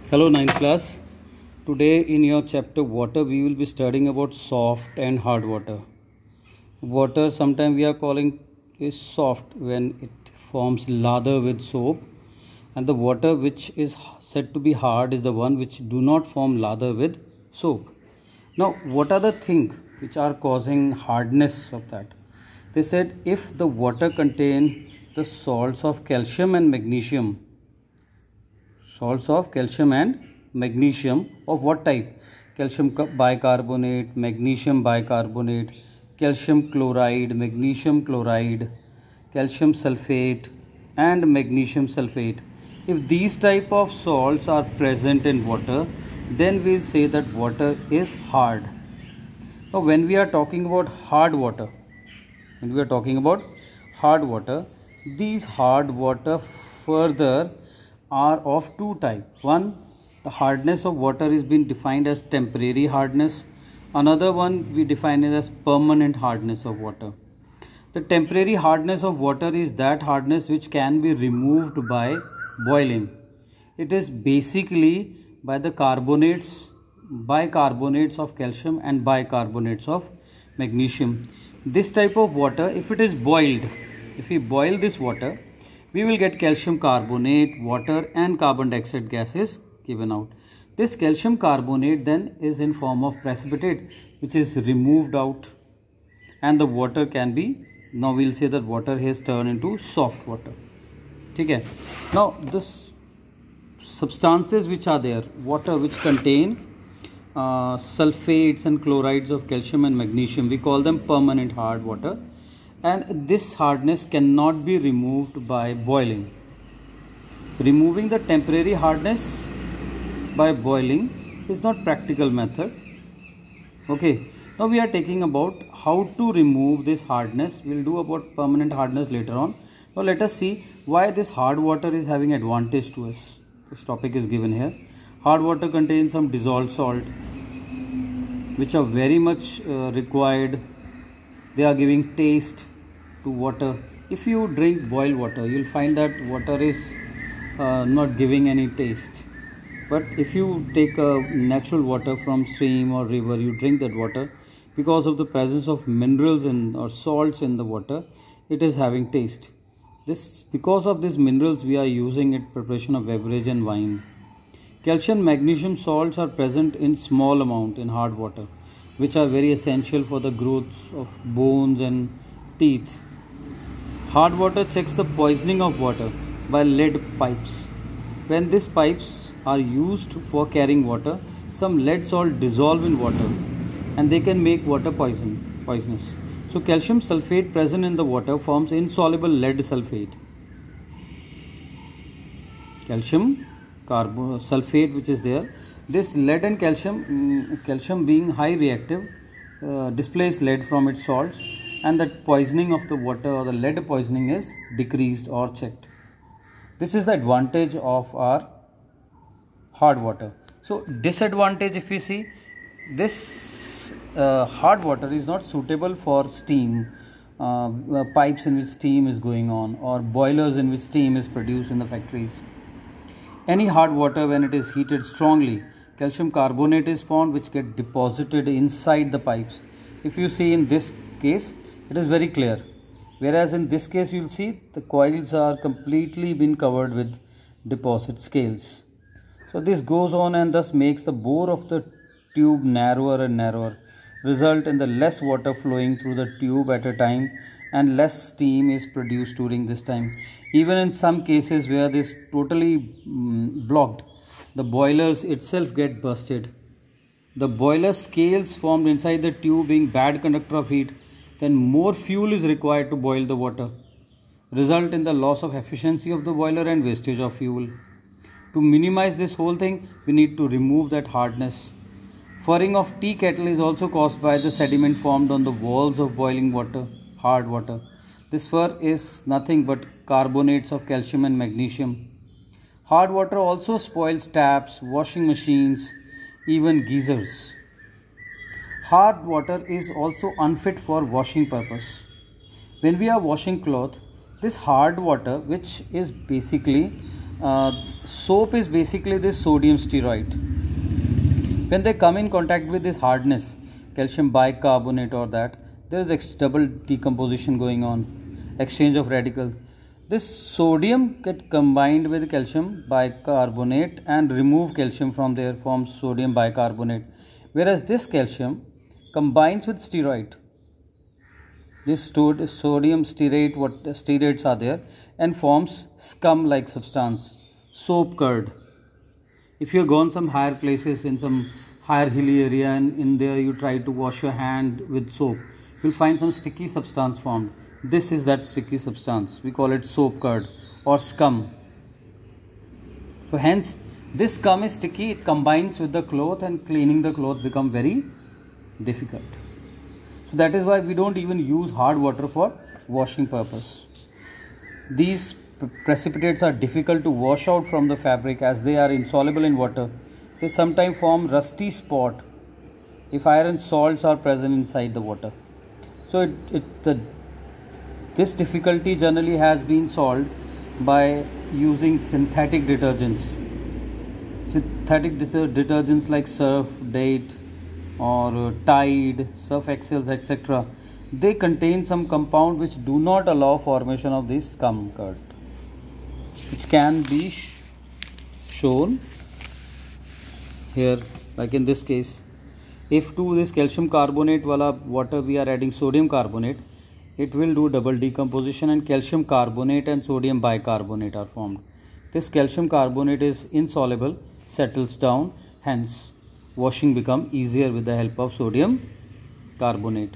Hello 9th class. Today in your chapter water we will be studying about soft and hard water. Water sometimes we are calling is soft when it forms lather with soap, and the water which is said to be hard is the one which do not form lather with soap. Now what are the things which are causing hardness of that? They said if the water contain the salts of calcium and magnesium. Salts of calcium and magnesium of what type? Calcium bicarbonate, magnesium bicarbonate, calcium chloride, magnesium chloride, calcium sulfate and magnesium sulfate. If these type of salts are present in water, then we'll say that water is hard. Now when we are talking about hard water, these hard water further are of two types. One, the hardness of water is been defined as temporary hardness. Another one we define it as permanent hardness of water. The temporary hardness of water is that hardness which can be removed by boiling. It is basically by the bicarbonates of calcium and bicarbonates of magnesium. This type of water, if it is boiled, if we boil this water, we will get calcium carbonate, water and carbon dioxide gases given out. This calcium carbonate then is in form of precipitate which is removed out, and the water can be, now we will say that water has turned into soft water. Okay. Now this substances which are there, water which contain sulfates and chlorides of calcium and magnesium, we call them permanent hard water. And this hardness cannot be removed by boiling. Removing the temporary hardness by boiling is not practical method. Okay, now we are taking about how to remove this hardness. We will do about permanent hardness later on. Now let us see why this hard water is having advantage to us. This topic is given here. Hard water contains some dissolved salt which are very much required. They are giving taste to water. If you drink boiled water, you will find that water is not giving any taste. But if you take natural water from stream or river, you drink that water, because of the presence of minerals or salts in the water, it is having taste. Because of these minerals we are using it preparation of beverage and wine. Calcium magnesium salts are present in small amount in hard water, which are very essential for the growth of bones and teeth. Hard water checks the poisoning of water by lead pipes. When these pipes are used for carrying water, some lead salt dissolve in water and they can make water poisonous. So calcium sulfate present in the water forms insoluble lead sulfate. Calcium sulfate which is there, this lead and calcium being high reactive, displace lead from its salts, and the poisoning of the water or the lead poisoning is decreased or checked. This is the advantage of our hard water. So disadvantage, if we see, this hard water is not suitable for steam, pipes in which steam is going on, or boilers in which steam is produced in the factories. Any hard water, when it is heated strongly, calcium carbonate is formed which get deposited inside the pipes. If you see in this case, it is very clear. Whereas in this case you will see the coils are completely been covered with deposit scales. So this goes on and thus makes the bore of the tube narrower and narrower, result in the less water flowing through the tube at a time and less steam is produced during this time. Even in some cases where this totally blocked, the boilers itself get busted. The boiler scales formed inside the tube being bad conductor of heat, then more fuel is required to boil the water, result in the loss of efficiency of the boiler and wastage of fuel. To minimize this whole thing, we need to remove that hardness. Furring of tea kettle is also caused by the sediment formed on the walls of boiling water, hard water. This fur is nothing but carbonates of calcium and magnesium. Hard water also spoils taps, washing machines, even geysers. Hard water is also unfit for washing purpose. When we are washing cloth, this hard water, which is basically Soap is basically this sodium steroid. When they come in contact with this hardness, calcium bicarbonate or that, there is double decomposition going on, exchange of radical. This sodium get combined with calcium bicarbonate and remove calcium from there, forms sodium bicarbonate. Whereas this calcium combines with steroid. This sodium stearate, what stearates are there, and forms scum like substance, soap curd. If you have gone some higher places in some higher hilly area and in there you try to wash your hand with soap, you'll find some sticky substance formed. This is that sticky substance. We call it soap curd or scum. So hence this scum is sticky, it combines with the cloth and cleaning the cloth become very difficult. So that is why we don't even use hard water for washing purpose. These precipitates are difficult to wash out from the fabric as they are insoluble in water. They sometimes form rusty spot if iron salts are present inside the water. So this difficulty generally has been solved by using synthetic detergents. Synthetic detergents like Surf, Date or Tide, Surf Excels, etc. They contain some compound which do not allow formation of this scum curd, which can be shown here, like in this case. If to this calcium carbonate wala water we are adding sodium carbonate, it will do double decomposition and calcium carbonate and sodium bicarbonate are formed. This calcium carbonate is insoluble, settles down, hence washing become easier with the help of sodium carbonate.